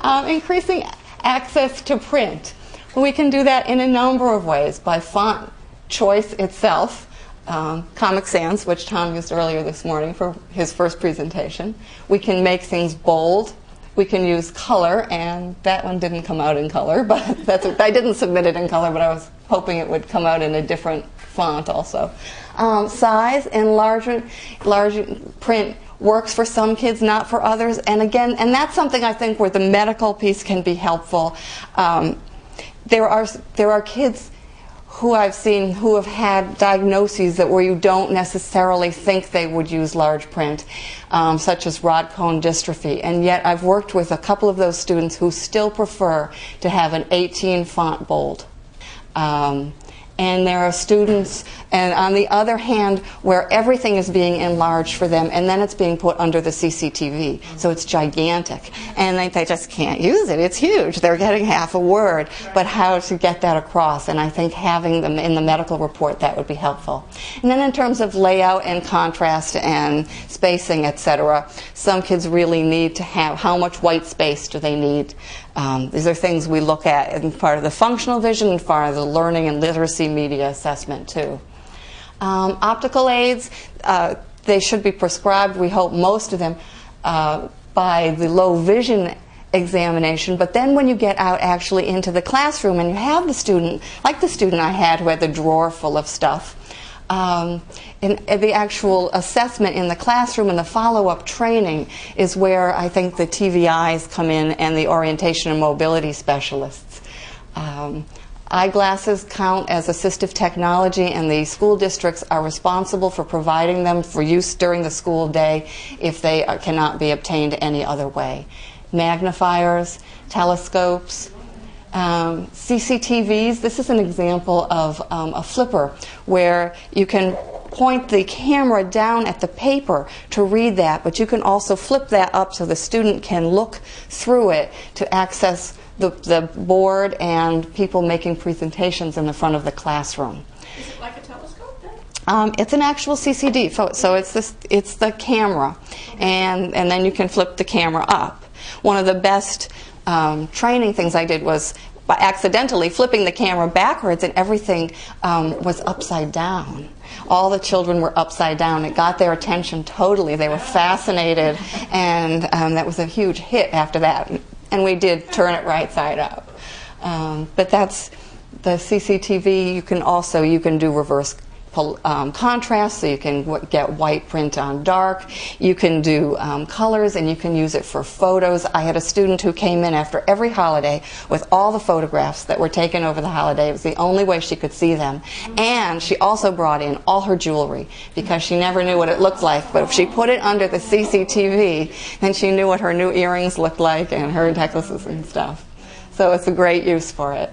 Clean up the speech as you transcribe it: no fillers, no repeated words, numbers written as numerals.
Increasing access to print. We can do that in a number of ways, by font choice itself. Comic Sans, which Tom used earlier this morning for his first presentation. We can make things bold. We can use color, and that one didn't come out in color, but I didn't submit it in color, but I was hoping it would come out in a different font also. Size and larger print works for some kids, not for others. And again, and that's something I think where the medical piece can be helpful. There are kids who I've seen who have had diagnoses that where you don't necessarily think they would use large print, such as rod cone dystrophy, and yet I've worked with a couple of those students who still prefer to have an 18 font bold. And there are students, and on the other hand, where everything is being enlarged for them, and then it's being put under the CCTV, so it's gigantic. And they just can't use it. It's huge. They're getting half a word. But how to get that across, and I think having them in the medical report, that would be helpful. And then in terms of layout and contrast and spacing, etc., some kids really need to have, how much white space do they need? These are things we look at in part of the functional vision and part of the learning and literacy media assessment too. Optical aids, they should be prescribed, we hope most of them, by the low vision examination, but then when you get out actually into the classroom and you have the student, like the student I had who had the drawer full of stuff, in the actual assessment in the classroom and the follow-up training is where I think the TVIs come in and the orientation and mobility specialists. Eyeglasses count as assistive technology, and the school districts are responsible for providing them for use during the school day if they cannot be obtained any other way. Magnifiers, telescopes, CCTVs. This is an example of a flipper where you can point the camera down at the paper to read that, but you can also flip that up so the student can look through it to access the board and people making presentations in the front of the classroom. Is it like a telescope then? It's an actual CCD, so it's the camera, and then you can flip the camera up. One of the best training things I did was by accidentally flipping the camera backwards, and everything was upside down. All the children were upside down. It got their attention totally. They were fascinated, and that was a huge hit after that. And we did turn it right side up. But that's the CCTV. You can do reverse contrast, so you can get white print on dark. You can do colors, and you can use it for photos. I had a student who came in after every holiday with all the photographs that were taken over the holiday. It was the only way she could see them. And she also brought in all her jewelry because she never knew what it looked like. But if she put it under the CCTV, then she knew what her new earrings looked like and her necklaces and stuff. So it's a great use for it.